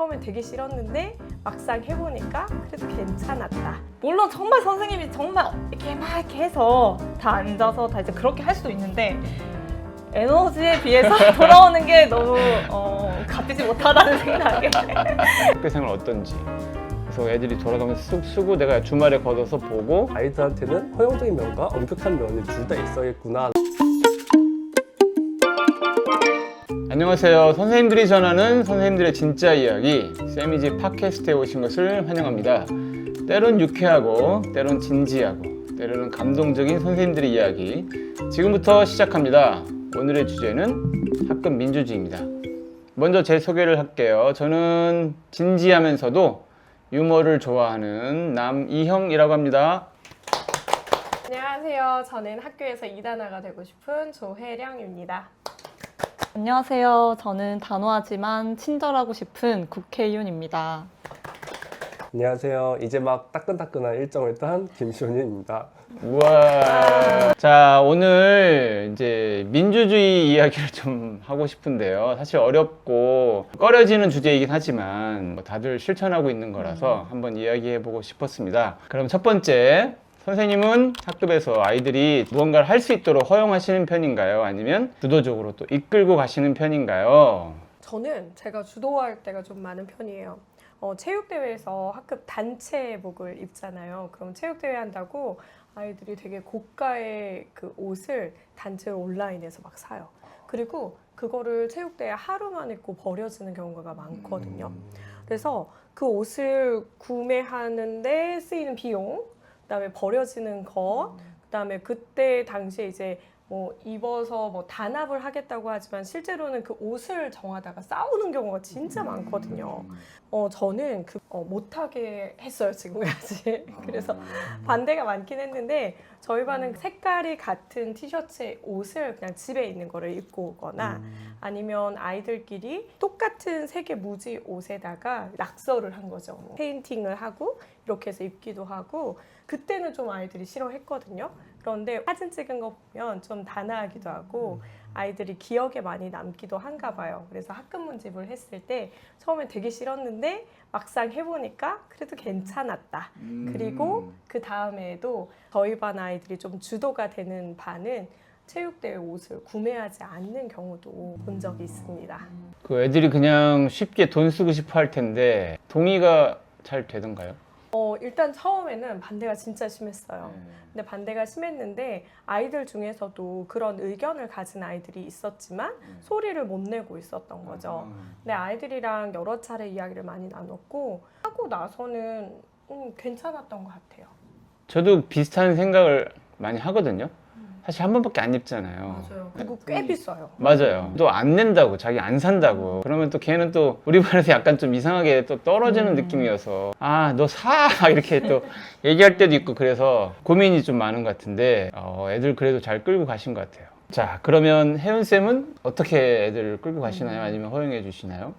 처음엔 되게 싫었는데 막상 해보니까 그래도 괜찮았다. 물론 정말 선생님이 정말 이렇게 막 이렇게 해서 다 앉아서 다 이제 그렇게 할 수도 있는데 에너지에 비해서 돌아오는 게 너무 갚이지 못하다는 생각에 학교 생활 어떤지. 그래서 애들이 돌아가면서 쑥 쓰고 내가 주말에 걷어서 보고 아이들한테는 허용적인 면과 엄격한 면이 둘 다 있어야겠구나. 안녕하세요. 선생님들이 전하는 선생님들의 진짜 이야기 세미지 팟캐스트에 오신 것을 환영합니다. 때론 유쾌하고 때론 진지하고 때로는 감동적인 선생님들의 이야기 지금부터 시작합니다. 오늘의 주제는 학급 민주주의입니다. 먼저 제 소개를 할게요. 저는 진지하면서도 유머를 좋아하는 남이형이라고 합니다. 안녕하세요. 저는 학교에서 2단아가 되고 싶은 조혜령입니다. 안녕하세요. 저는 단호하지만 친절하고 싶은 국회의원입니다. 안녕하세요. 이제 막 따끈따끈한 일정을 딴 김시훈입니다. 우와. 자, 오늘 이제 민주주의 이야기를 좀 하고 싶은데요. 사실 어렵고 꺼려지는 주제이긴 하지만 다들 실천하고 있는 거라서 한번 이야기해보고 싶었습니다. 그럼 첫 번째, 선생님은 학급에서 아이들이 무언가를 할 수 있도록 허용하시는 편인가요? 아니면 주도적으로 또 이끌고 가시는 편인가요? 저는 제가 주도할 때가 좀 많은 편이에요. 체육대회에서 학급 단체복을 입잖아요. 그럼 체육대회 한다고 아이들이 되게 고가의 그 옷을 단체로 온라인에서 막 사요. 그리고 그거를 체육대회 하루만 입고 버려지는 경우가 많거든요. 그래서 그 옷을 구매하는데 쓰이는 비용, 그다음에 버려지는 것, 그다음에 그때 당시에 이제 뭐 입어서 뭐 단합을 하겠다고 하지만 실제로는 그 옷을 정하다가 싸우는 경우가 진짜 많거든요. 저는 못하게 했어요, 지금까지. 그래서 반대가 많긴 했는데 저희 반은 색깔이 같은 티셔츠에 옷을 그냥 집에 있는 거를 입고 오거나 아니면 아이들끼리 똑같은 색의 무지 옷에다가 낙서를 한 거죠. 뭐 페인팅을 하고 이렇게 해서 입기도 하고 그때는 좀 아이들이 싫어했거든요. 그런데 사진 찍은 거 보면 좀 단아하기도 하고 아이들이 기억에 많이 남기도 한가 봐요. 그래서 학급 문집을 했을 때 처음엔 되게 싫었는데 막상 해보니까 그래도 괜찮았다. 그리고 그 다음에도 저희 반 아이들이 좀 주도가 되는 반은 체육대회 옷을 구매하지 않는 경우도 본 적이 있습니다. 그 애들이 그냥 쉽게 돈 쓰고 싶어 할 텐데 동의가 잘 되던가요? 일단 처음에는 반대가 진짜 심했어요. 근데 반대가 심했는데 아이들 중에서도 그런 의견을 가진 아이들이 있었지만 소리를 못 내고 있었던 거죠. 근데 아이들이랑 여러 차례 이야기를 많이 나눴고 하고 나서는 괜찮았던 것 같아요. 저도 비슷한 생각을 많이 하거든요. 사실 한 번밖에 안 입잖아요. 맞아요. 그리고 꽤 비싸요. 맞아요. 또 안 낸다고, 자기 안 산다고. 그러면 또 걔는 또 우리 반에서 약간 좀 이상하게 또 떨어지는 느낌이어서 아, 너 사! 막 이렇게 또 얘기할 때도 있고 그래서 고민이 좀 많은 것 같은데 애들 그래도 잘 끌고 가신 것 같아요. 자, 그러면 혜윤쌤은 어떻게 애들을 끌고 가시나요? 아니면 허용해 주시나요?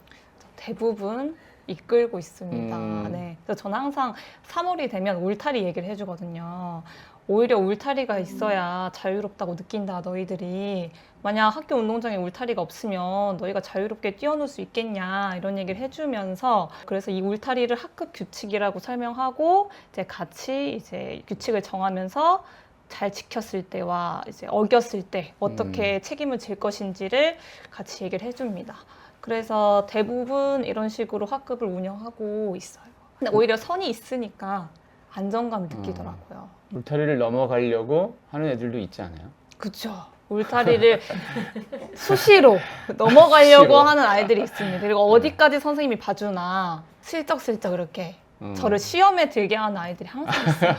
대부분 이끌고 있습니다. 음. 네. 그래서 저는 항상 3월이 되면 울타리 얘기를 해주거든요. 오히려 울타리가 있어야 자유롭다고 느낀다, 너희들이. 만약 학교 운동장에 울타리가 없으면 너희가 자유롭게 뛰어놀 수 있겠냐, 이런 얘기를 해주면서 그래서 이 울타리를 학급 규칙이라고 설명하고 이제 같이 이제 규칙을 정하면서 잘 지켰을 때와 이제 어겼을 때 어떻게 책임을 질 것인지를 같이 얘기를 해줍니다. 그래서 대부분 이런 식으로 학급을 운영하고 있어요. 근데 오히려 선이 있으니까 안정감 느끼더라고요. 울타리를 넘어가려고 하는 애들도 있지 않아요? 그쵸. 울타리를 수시로 넘어가려고 수시로. 하는 아이들이 있습니다. 그리고 어디까지 선생님이 봐주나 슬쩍슬쩍 이렇게 저를 시험에 들게 하는 아이들이 항상 있어요.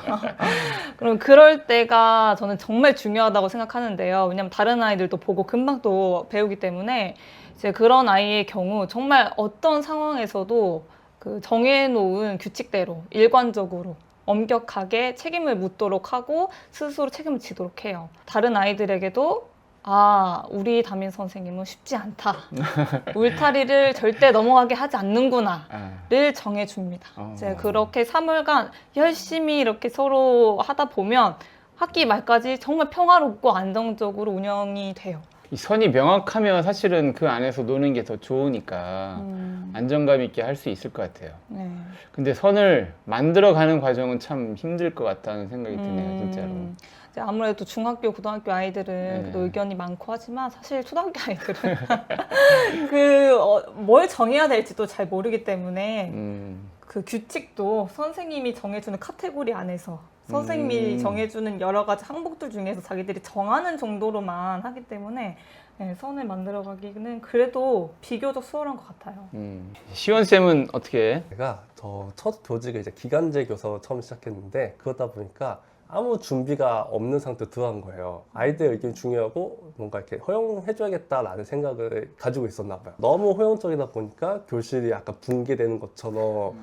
그럼 그럴 때가 저는 정말 중요하다고 생각하는데요. 왜냐면 다른 아이들도 보고 금방 또 배우기 때문에 이제 그런 아이의 경우 정말 어떤 상황에서도 그 정해놓은 규칙대로 일관적으로 엄격하게 책임을 묻도록 하고 스스로 책임을 지도록 해요. 다른 아이들에게도 아, 우리 담임 선생님은 쉽지 않다. 울타리를 절대 넘어가게 하지 않는구나를 정해줍니다. 이제 그렇게 3월간 열심히 이렇게 서로 하다 보면 학기 말까지 정말 평화롭고 안정적으로 운영이 돼요. 이 선이 명확하면 사실은 그 안에서 노는 게 더 좋으니까 안정감 있게 할 수 있을 것 같아요. 네. 근데 선을 만들어가는 과정은 참 힘들 것 같다는 생각이 드네요, 진짜로. 이제 아무래도 중학교, 고등학교 아이들은 네. 그래도 의견이 많고 하지만 사실 초등학교 아이들은 뭘 정해야 될지도 잘 모르기 때문에 그 규칙도 선생님이 정해주는 카테고리 안에서 선생님이 정해주는 여러 가지 항목들 중에서 자기들이 정하는 정도로만 하기 때문에 네, 선을 만들어가기는 그래도 비교적 수월한 것 같아요. 시원쌤은 어떻게 해? 제가 저 첫 교직을 이제 기간제 교사로 처음 시작했는데 그러다 보니까 아무 준비가 없는 상태로 들어간 거예요. 아이들 의견이 중요하고 뭔가 이렇게 허용해줘야겠다라는 생각을 가지고 있었나 봐요. 너무 허용적이다 보니까 교실이 약간 붕괴되는 것처럼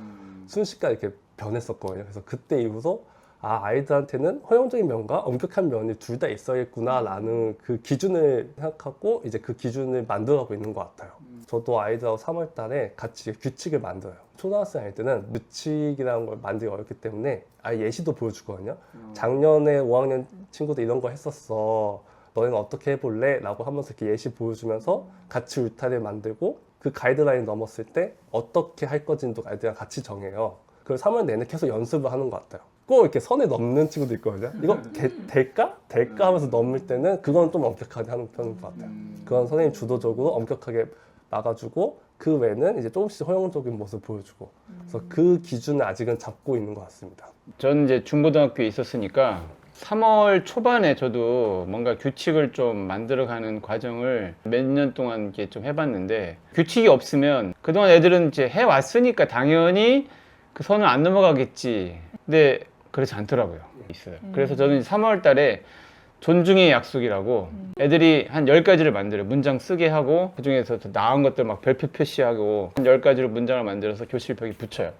순식간에 이렇게 변했었거든요. 그래서 그때 이후로 아이들한테는 허용적인 면과 엄격한 면이 둘 다 있어야겠구나라는 그 기준을 생각하고 이제 그 기준을 만들어가고 있는 것 같아요. 저도 아이들하고 3월 달에 같이 규칙을 만들어요. 초등학생 아이들은 규칙이라는 걸 만들기 어렵기 때문에 예시도 보여주거든요. 작년에 5학년 친구들 이런 거 했었어. 너희는 어떻게 해볼래? 라고 하면서 이렇게 예시 보여주면서 같이 울타리를 만들고 그 가이드라인 넘었을 때 어떻게 할 건지도 아이들이랑 같이 정해요. 그걸 3월 내내 계속 연습을 하는 것 같아요. 꼭 이렇게 선에 넘는 친구도 있거든요. 이거 될까? 될까? 하면서 넘을 때는 그건 좀 엄격하게 하는 편인 것 같아요. 그건 선생님 주도적으로 엄격하게 막아주고 그 외에는 이제 조금씩 허용적인 모습을 보여주고 그래서 그 기준을 아직은 잡고 있는 것 같습니다. 저는 이제 중고등학교에 있었으니까 3월 초반에 저도 뭔가 규칙을 좀 만들어가는 과정을 몇 년 동안 이렇게 좀 해봤는데 규칙이 없으면 그동안 애들은 이제 해왔으니까 당연히 그 선을 안 넘어가겠지. 근데 그렇지 않더라고요. 있어요. 그래서 저는 3월 달에 존중의 약속이라고 애들이 한 10가지를 만들어요. 문장 쓰게 하고 그중에서 더 나은 것들 막 별표 표시하고 한 10가지로 문장을 만들어서 교실 벽에 붙여요.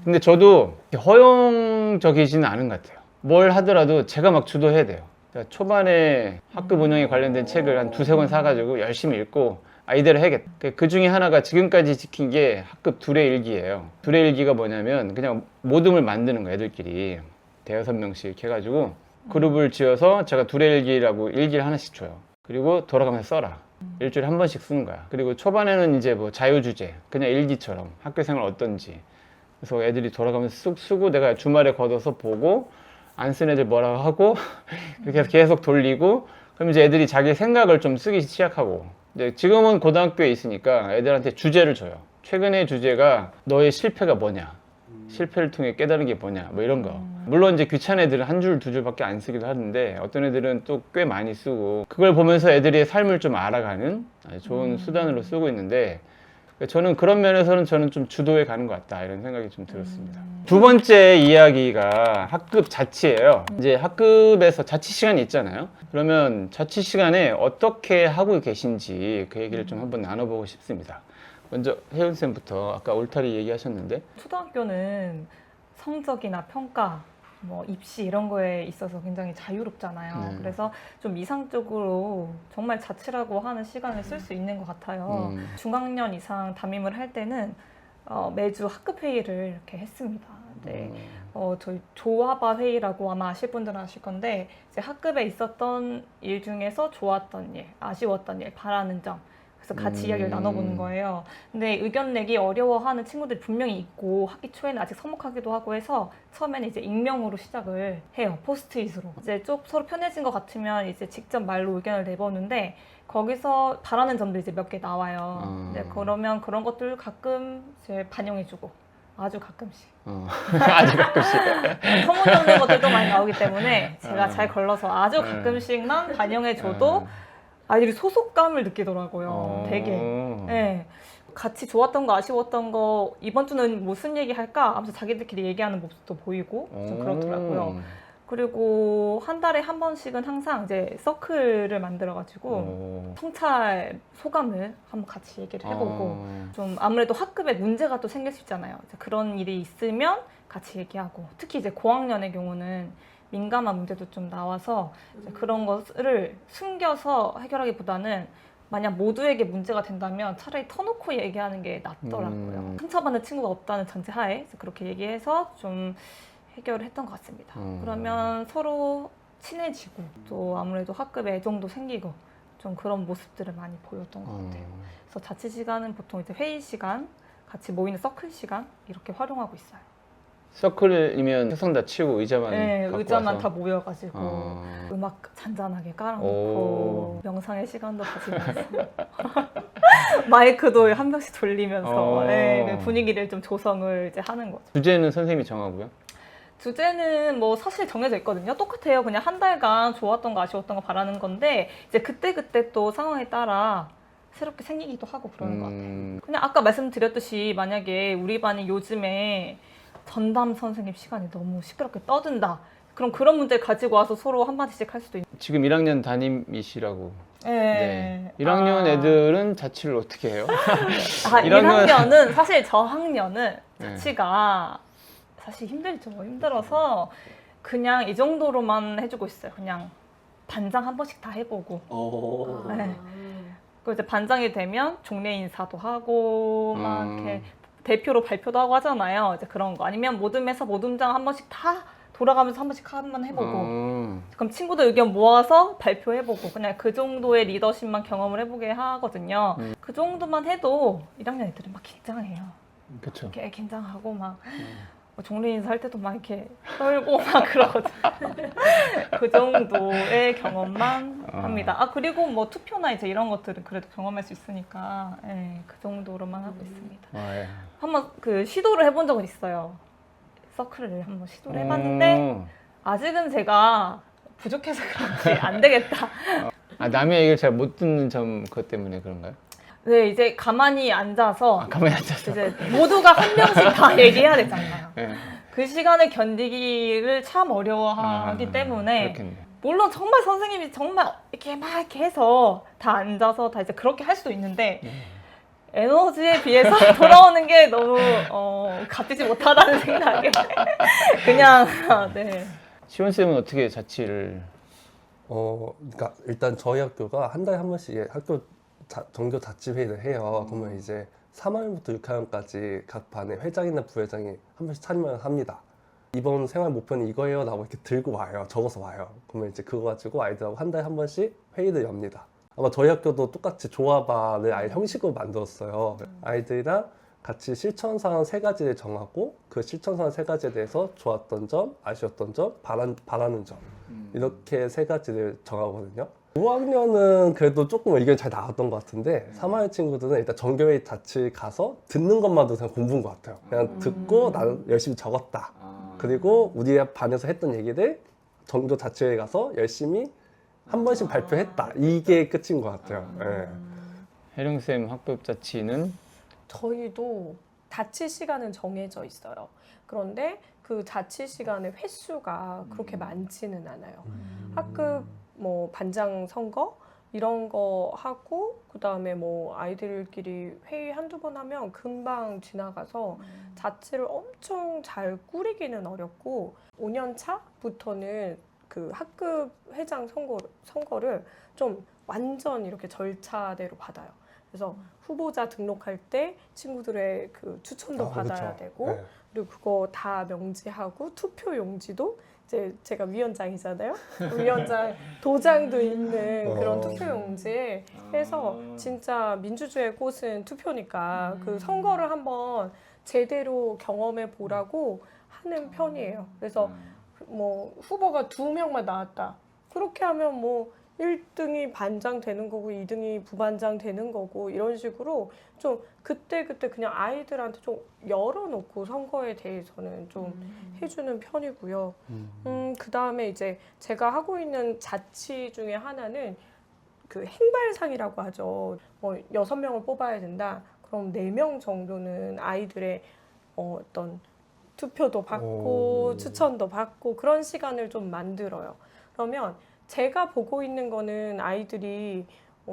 근데 저도 허용적이지는 않은 것 같아요. 뭘 하더라도 제가 막 주도해야 돼요. 초반에 학급 운영에 관련된 책을 한 2-3권 사가지고 열심히 읽고 이대로 해야겠다. 그 중에 하나가 지금까지 지킨 게 학급 둘의 일기예요. 둘의 일기가 뭐냐면 그냥 모둠을 만드는 거예요. 애들끼리 대여섯 명씩 이렇게 해가지고 그룹을 지어서 제가 둘의 일기라고 일기를 하나씩 줘요. 그리고 돌아가면서 써라. 일주일에 한 번씩 쓰는 거야. 그리고 초반에는 이제 뭐 자유주제 그냥 일기처럼 학교생활 어떤지 그래서 애들이 돌아가면서 쑥 쓰고 내가 주말에 걷어서 보고 안 쓴 애들 뭐라고 하고 그렇게 해서 계속 돌리고 그럼 이제 애들이 자기 생각을 좀 쓰기 시작하고 이제 지금은 고등학교에 있으니까 애들한테 주제를 줘요. 최근의 주제가 너의 실패가 뭐냐, 실패를 통해 깨달은 게 뭐냐, 뭐 이런 거. 물론 이제 귀찮은 애들은 한 줄, 두 줄밖에 안 쓰기도 하는데 어떤 애들은 또 꽤 많이 쓰고 그걸 보면서 애들의 삶을 좀 알아가는 아주 좋은 수단으로 쓰고 있는데 저는 그런 면에서는 저는 좀 주도해 가는 것 같다 이런 생각이 좀 들었습니다. 두 번째 이야기가 학급 자치예요. 이제 학급에서 자치 시간이 있잖아요. 그러면 자치 시간에 어떻게 하고 계신지 그 얘기를 좀 한번 나눠보고 싶습니다. 먼저 혜연쌤부터 아까 울타리 얘기하셨는데 초등학교는 성적이나 평가, 뭐 입시 이런 거에 있어서 굉장히 자유롭잖아요. 네. 그래서 좀 이상적으로 정말 자치라고 하는 시간을 쓸 수 있는 것 같아요. 중학년 이상 담임을 할 때는 매주 학급 회의를 이렇게 했습니다. 네. 저희 조화바 회의라고 아마 아실 분들은 아실 건데 이제 학급에 있었던 일 중에서 좋았던 일, 아쉬웠던 일, 바라는 점 그래서 같이 이야기를 나눠보는 거예요. 근데 의견 내기 어려워하는 친구들이 분명히 있고 학기 초에는 아직 서먹하기도 하고 해서 처음에는 이제 익명으로 시작을 해요. 포스트잇으로. 이제 좀 서로 편해진 것 같으면 이제 직접 말로 의견을 내보는데 거기서 바라는 점도 이제 몇 개 나와요. 네, 그러면 그런 것들 가끔 이제 반영해주고 아주 가끔씩. 아주 가끔씩. 터무니없는 것들도 많이 나오기 때문에 제가 잘 걸러서 아주 가끔씩만 반영해줘도 아이들이 소속감을 느끼더라고요. 되게. 네. 같이 좋았던 거, 아쉬웠던 거, 이번 주는 무슨 얘기 할까? 하면서 자기들끼리 얘기하는 모습도 보이고 좀 그렇더라고요. 그리고 한 달에 한 번씩은 항상 이제 서클을 만들어가지고 성찰 소감을 한번 같이 얘기를 해보고 좀 아무래도 학급에 문제가 또 생길 수 있잖아요. 그런 일이 있으면 같이 얘기하고 특히 이제 고학년의 경우는 민감한 문제도 좀 나와서 이제 그런 것을 숨겨서 해결하기보다는 만약 모두에게 문제가 된다면 차라리 터놓고 얘기하는 게 낫더라고요. 상처받는 친구가 없다는 전제하에 그렇게 얘기해서 좀 해결을 했던 것 같습니다. 그러면 서로 친해지고 또 아무래도 학급에 애정도 생기고 좀 그런 모습들을 많이 보였던 것 같아요. 그래서 자취 시간은 보통 이제 회의 시간, 같이 모이는 서클 시간 이렇게 활용하고 있어요. 서클이면 책상 다 치우고 의자만 네, 갖고 의자만 와서? 다 모여가지고 음악 잔잔하게 깔아놓고 명상의 시간도 가지면서 마이크도 한 명씩 돌리면서 네, 그 분위기를 좀 조성을 이제 하는 거죠. 주제는 선생님이 정하고요? 주제는 뭐 사실 정해져 있거든요. 똑같아요. 그냥 한 달간 좋았던 거 아쉬웠던 거 바라는 건데 이제 그때 또 상황에 따라 새롭게 생기기도 하고 그러는 것 같아요. 그냥 아까 말씀드렸듯이 만약에 우리 반이 요즘에 전담 선생님 시간이 너무 시끄럽게 떠든다. 그럼 그런 문제를 가지고 와서 서로 한마디씩 할 수도 있는. 지금 1학년 담임이시라고. 네. 1학년 애들은 자취를 어떻게 해요? 1학년은 사실 저학년은 네. 자취가 사실 힘들죠. 힘들어서 그냥 이 정도로만 해주고 있어요. 그냥 반장 한 번씩 다 해보고. 네. 그리고 이제 반장이 되면 종례 인사도 하고 막 이렇게 대표로 발표도 하고 하잖아요. 이제 그런 거. 아니면 모둠에서 모둠장 한 번씩 다 돌아가면서 한 번씩 한번 해보고. 그럼 친구들 의견 모아서 발표해보고. 그냥 그 정도의 리더십만 경험을 해보게 하거든요. 그 정도만 해도 1학년 애들은 막 긴장해요. 그렇죠. 이렇게 긴장하고 막 종례 인사할 때도 막 이렇게 떨고 막 그러거든요. 그 정도의 경험만 합니다. 그리고 뭐 투표나 이제 이런 것들은 그래도 경험할 수 있으니까 그 정도로만 하고 있습니다. 예. 한번 그 시도를 해본 적은 있어요. 서클을 한번 시도를 해봤는데 아직은 제가 부족해서 그런지 안 되겠다. 남의 얘기를 잘 못 듣는 점 그것 때문에 그런가요? 네, 이제 가만히 앉아서 가만히 앉아서. 이제 모두가 한 명씩 다 얘기해야 되잖아요. 네. 그 시간을 견디기를 참 어려워하기 때문에 그렇겠네. 물론 정말 선생님이 정말 이렇게 막 이렇게 해서 다 앉아서 다 이제 그렇게 할 수도 있는데 에너지에 비해서 돌아오는 게 너무 값지지 못하다는 생각에 그냥 네. 시원 쌤은 어떻게 자취를? 그러니까 일단 저희 학교가 한 달에 한 번씩 학교 정교 자치 회의를 해요. 그러면 이제 3학년부터 6학년까지 각 반에 회장이나 부회장이 한 번씩 참여를 합니다. 이번 생활 목표는 이거예요 라고 이렇게 들고 와요. 적어서 와요. 그러면 이제 그거 가지고 아이들하고 한 달에 한 번씩 회의를 엽니다. 아마 저희 학교도 똑같이 조화반을 아예 형식으로 만들었어요. 아이들이랑 같이 실천사항 3가지를 정하고 그 실천사항 3가지에 대해서 좋았던 점, 아쉬웠던 점, 바라는 점 이렇게 3가지를 정하거든요. 5학년은 그래도 조금 의견이 잘 나왔던 것 같은데 3학년 친구들은 일단 정교회의 자취 가서 듣는 것만도 그냥 공부인 것 같아요. 그냥 듣고 나는 열심히 적었다. 그리고 우리 반에서 했던 얘기를 정교 자취회에 가서 열심히 한 번씩 발표했다. 이게 끝인 것 같아요. 네. 혜령 쌤 학급 자취는? 저희도 자취 시간은 정해져 있어요. 그런데 그 자취 시간의 횟수가 그렇게 많지는 않아요. 학급 뭐 반장 선거 이런 거 하고 그다음에 뭐 아이들끼리 회의 한두 번 하면 금방 지나가서 자취를 엄청 잘 꾸리기는 어렵고 5년 차부터는 그 학급 회장 선거를 좀 완전 이렇게 절차대로 받아요. 그래서 후보자 등록할 때 친구들의 그 추천도 받아야 그렇죠. 되고 네. 그리고 그거 다 명지하고 투표 용지도 이제 제가 위원장이잖아요. 위원장 도장도 있는 그런 투표 용지에 해서 진짜 민주주의의 꽃은 투표니까 그 선거를 한번 제대로 경험해 보라고 하는 편이에요. 그래서 뭐 후보가 2명만 나왔다. 그렇게 하면 뭐 1등이 반장 되는 거고 2등이 부반장 되는 거고 이런 식으로 좀 그때 그냥 아이들한테 좀 열어놓고 선거에 대해서는 좀 해주는 편이고요. 그 다음에 이제 제가 하고 있는 자치 중에 하나는 그 행발상이라고 하죠. 뭐 6명을 뽑아야 된다. 그럼 4명 정도는 아이들의 어떤 투표도 받고 추천도 받고 그런 시간을 좀 만들어요. 그러면 제가 보고 있는 거는 아이들이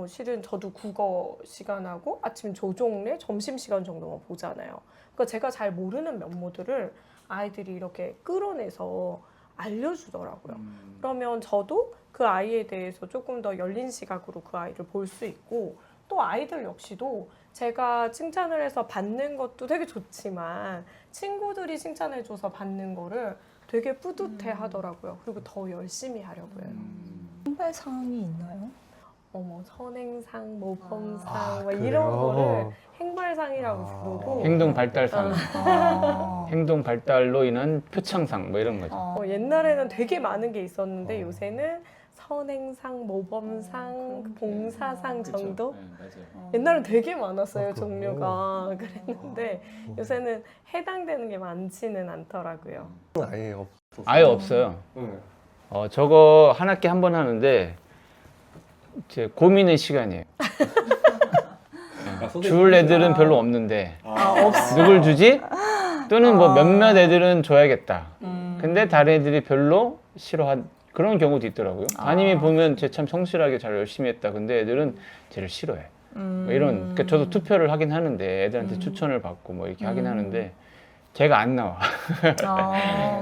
실은 저도 국어 시간하고 아침 조종례, 점심시간 정도만 보잖아요. 그러니까 제가 잘 모르는 면모들을 아이들이 이렇게 끌어내서 알려주더라고요. 그러면 저도 그 아이에 대해서 조금 더 열린 시각으로 그 아이를 볼 수 있고 또 아이들 역시도 제가 칭찬을 해서 받는 것도 되게 좋지만 친구들이 칭찬해줘서 받는 거를 되게 뿌듯해 하더라고요. 그리고 더 열심히 하려고 해요. 선발상이 있나요? 어머 선행상, 모범상 막 그래요? 이런 거를 행발상이라고 부르고 행동 발달상, 어. 행동 발달로 인한 표창상 뭐 이런 거죠. 옛날에는 되게 많은 게 있었는데 요새는 선행상, 모범상, 봉사상 정도? 옛날엔 되게 많았어요, 종류가. 그랬는데 요새는 해당되는 게 많지는 않더라고요. 아예 없어서. 아예 없어요. 네. 저거 한 학기 한 번 하는데 제 고민의 시간이에요. 줄 애들은 별로 없는데 누굴 주지? 또는 뭐 몇몇 애들은 줘야겠다. 근데 다른 애들이 별로 싫어한 그런 경우도 있더라고요. 담임이 보면 쟤 참 성실하게 잘 열심히 했다. 근데 애들은 쟤를 싫어해. 뭐 이런. 그러니까 저도 투표를 하긴 하는데 애들한테 추천을 받고 뭐 이렇게 하긴 하는데 제가 안 나와.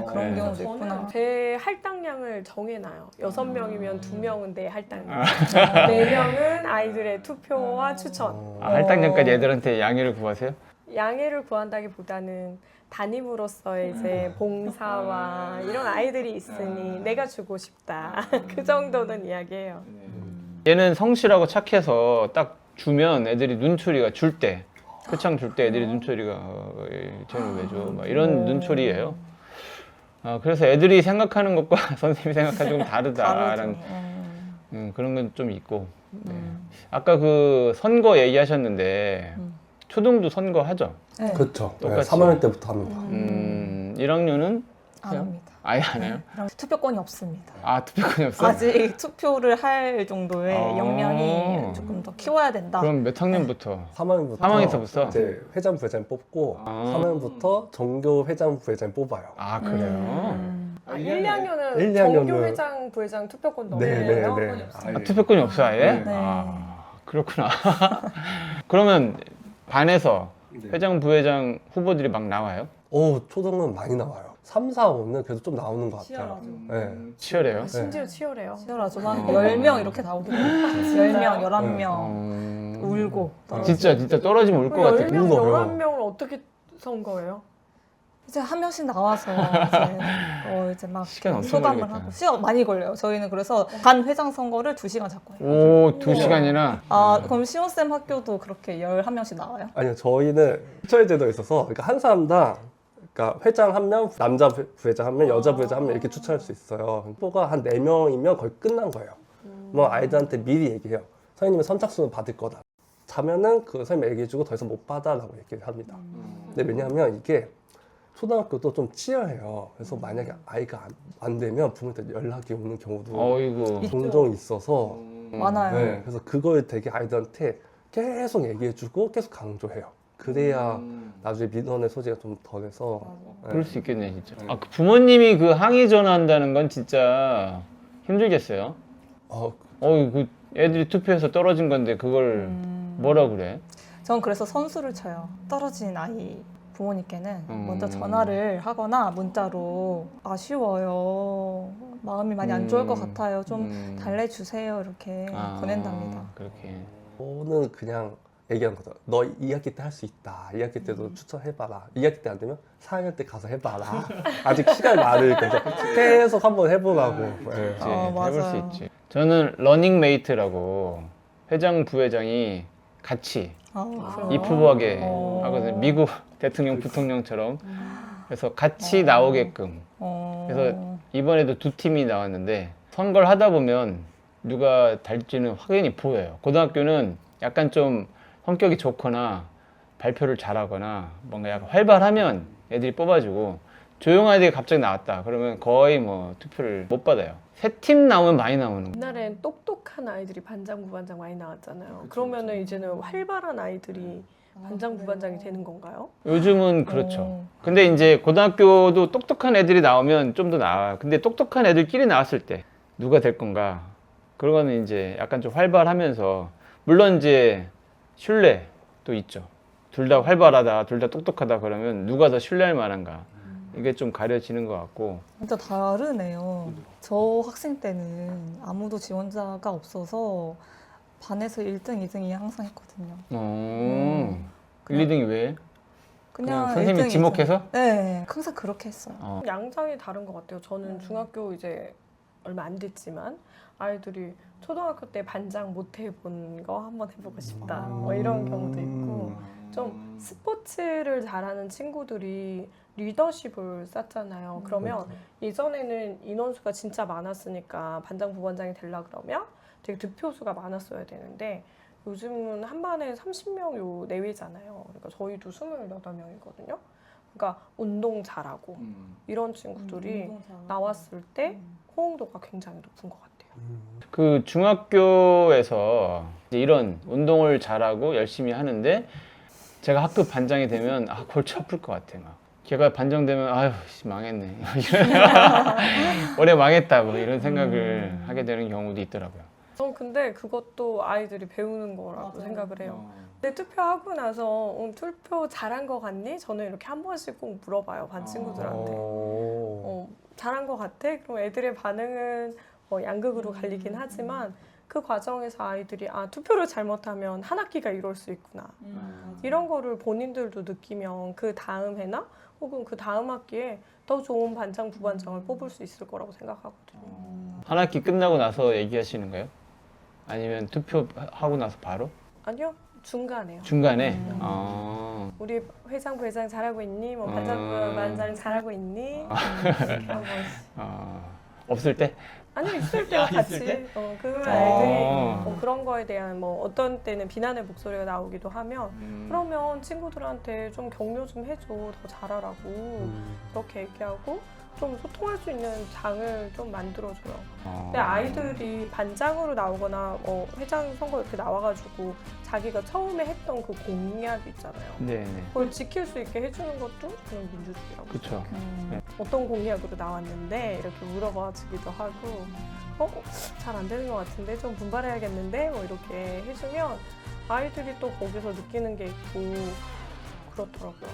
그런 네. 경우도 있구나. 저는 제 할당량을 정해놔요. 6명이면 2명은 내 할당량, 4명은 아이들의 투표와 추천. 할당량까지 애들한테 양해를 구하세요? 양해를 구한다기보다는 담임으로서의 이제 봉사와 이런 아이들이 있으니 내가 주고 싶다. 그 정도는 이야기해요. 얘는 성실하고 착해서 딱 주면 애들이 눈초리가 줄 때, 표창 줄 때 애들이 눈초리가 쟤는 왜 줘? 막 이런 눈초리예요. 그래서 애들이 생각하는 것과 선생님이 생각하는 좀 다르다라는 그런 건 좀 있고. 네. 아까 그 선거 얘기하셨는데 초등도 선거 하죠? 네. 그렇죠. 네, 똑같이. 3학년 때부터 합니다. 1학년은 안 합니다. 아예 안 해요? 투표권이 없습니다. 투표권이 없어? 아직 투표를 할 정도의 아. 역량이 조금 더 키워야 된다. 그럼 몇 학년부터? 3학년부터 3학년서부터? 이제 회장 부회장 뽑고 3학년부터 정교 회장 부회장 뽑아요. 그래요? 1, 2학년은 1, 2학년은 정교회장, 부회장 투표권도 없네요. 네. 투표권이 없어요, 아예? 네. 그렇구나. 그러면 반에서 회장, 부회장 후보들이 막 나와요? 초등은 많이 나와요. 3, 4, 5는 그래도 좀 나오는 것 같아요. 네. 치열해요? 심지어 치열해요. 치열하죠. 한 10명 이렇게 나오기도 해요. 10명, 11명 울고 진짜 떨어지면 울 것 같아. 10명, 울어요. 11명을 어떻게 선거해요? 이제 한 명씩 나와서 이제 막 시간 엄청 소감을 걸리겠다. 하고 시간 많이 걸려요. 저희는 그래서 반 회장 선거를 2시간 잡고 해요. 오, 2시간이나? 그럼 시온쌤 학교도 그렇게 11명씩 나와요? 아니요, 저희는 추천제 제도가 있어서 그러니까 한 사람당 그러니까 회장 한 명, 남자 부회장 한 명, 여자 부회장 한 명 이렇게 추천할 수 있어요. 후보가 한 4명이면 거의 끝난 거예요. 뭐 아이들한테 미리 얘기해요. 선생님은 선착순을 받을 거다. 자면은 그 선생님 얘기해주고 더 이상 못 받아라고 얘기를 합니다. 근데 왜냐하면 이게 초등학교도 좀 치열해요. 그래서 만약에 아이가 안 되면 부모한테 연락이 오는 경우도 어이구. 종종 있어서 많아요. 네, 그래서 그걸 되게 아이들한테 계속 얘기해주고 계속 강조해요. 그래야 나중에 민원의 소지가 좀 덜해서 그럴 수 있겠네, 진짜. 그 부모님이 그 항의 전화한다는 건 진짜 힘들겠어요? 그 애들이 투표해서 떨어진 건데 그걸 뭐라 그래? 전 그래서 선수를 쳐요. 떨어진 아이 부모님께는 음. 먼저 전화를 하거나 문자로 아쉬워요. 마음이 많이 안 좋을 것 같아요. 좀 달래주세요. 이렇게 보낸답니다. 그렇게. 저는 그냥 얘기하는 거죠. 너 2학기 때 할 수 있다. 2학기 때도 추천해봐라. 2학기 때 안 되면 4학년 때 가서 해봐라. 아직 시간이 많으니까 계속 한번 해보라고. 네. 그치, 맞아요. 해볼 수 있지. 저는 러닝메이트라고 회장, 부회장이 같이 이프부하게 하거든요. 미국 대통령, 부통령처럼. 그래서 같이 나오게끔. 그래서 이번에도 2팀이 나왔는데 선거를 하다 보면 누가 달지는 확연히 보여요. 고등학교는 약간 좀 성격이 좋거나 발표를 잘하거나 뭔가 약간 활발하면 애들이 뽑아주고 조용한 애들이 갑자기 나왔다. 그러면 거의 뭐 투표를 못 받아요. 3팀 나오면 많이 나오는 거예요. 옛날엔 똑똑한 아이들이 반장, 부반장 많이 나왔잖아요. 그러면은 이제는 활발한 아이들이 반장, 부반장이 되는 건가요? 요즘은 그렇죠. 근데 이제 고등학교도 똑똑한 애들이 나오면 좀 더 나아요. 근데 똑똑한 애들끼리 나왔을 때 누가 될 건가? 그거는 이제 약간 좀 활발하면서 물론 이제 신뢰도 있죠. 둘 다 활발하다, 둘 다 똑똑하다 그러면 누가 더 신뢰할 만한가? 이게 좀 가려지는 것 같고. 진짜 다르네요. 저 학생 때는 아무도 지원자가 없어서 반에서 1등, 2등이 항상 했거든요. 1, 2등이 왜? 그냥 선생님이 1등, 지목해서? 2등. 네, 항상 그렇게 했어요. 양상이 다른 것 같아요. 저는 중학교 이제 얼마 안 됐지만 아이들이 초등학교 때 반장 못 해본 거 한번 해보고 싶다 뭐 이런 경우도 있고 좀 스포츠를 잘하는 친구들이 리더십을 쌓잖아요. 그러면 예전에는 인원수가 진짜 많았으니까 반장 부반장이 되려고 그러면 되게 득표수가 많았어야 되는데 요즘은 한 반에 30명 요 내외잖아요. 그러니까 저희도 28명이거든요. 그러니까 운동 잘하고 이런 친구들이 나왔을 때 호응도가 굉장히 높은 것 같아요. 그 중학교에서 이제 이런 운동을 잘하고 열심히 하는데 제가 학급 반장이 되면 골치 아플 것 같아. 막 걔가 반장되면 아유 씨, 망했네. 올해 망했다 뭐 이런 생각을 하게 되는 경우도 있더라고요. 전 근데 그것도 아이들이 배우는 거라고 생각을 해요. 근데 투표하고 나서 투표 잘한 거 같니? 저는 이렇게 한 번씩 꼭 물어봐요. 반 친구들한테. 잘한 거 같아? 그럼 애들의 반응은 양극으로 갈리긴 하지만 그 과정에서 아이들이 투표를 잘못하면 한 학기가 이럴 수 있구나. 이런 거를 본인들도 느끼면 그 다음 해나 혹은 그 다음 학기에 더 좋은 반장, 부반장을 뽑을 수 있을 거라고 생각하거든요. 한 학기 끝나고 나서 얘기하시는 거예요? 아니면 투표하고 나서 바로? 아니요, 중간에요. 중간에? 우리 회장, 부회장 잘하고 있니? 뭐 반장, 부반장 잘하고 있니? 이렇게 한 번씩. 없을 때? 아니 있을 때와 같이 있을 때? 그러면 애들이 그런 거에 대한 어떤 때는 비난의 목소리가 나오기도 하면 그러면 친구들한테 좀 격려 좀 해줘 더 잘하라고 그렇게 얘기하고 좀 소통할 수 있는 장을 좀 만들어줘요. 근데 아이들이 반장으로 나오거나 회장 선거 이렇게 나와가지고 자기가 처음에 했던 그 공약 있잖아요. 네네. 그걸 지킬 수 있게 해주는 것도 그런 민주주의라고. 그쵸. 네. 어떤 공약으로 나왔는데 이렇게 물어봐주기도 하고 잘 안 되는 것 같은데 좀 분발해야겠는데 뭐 이렇게 해주면 아이들이 또 거기서 느끼는 게 있고 그렇더라고요.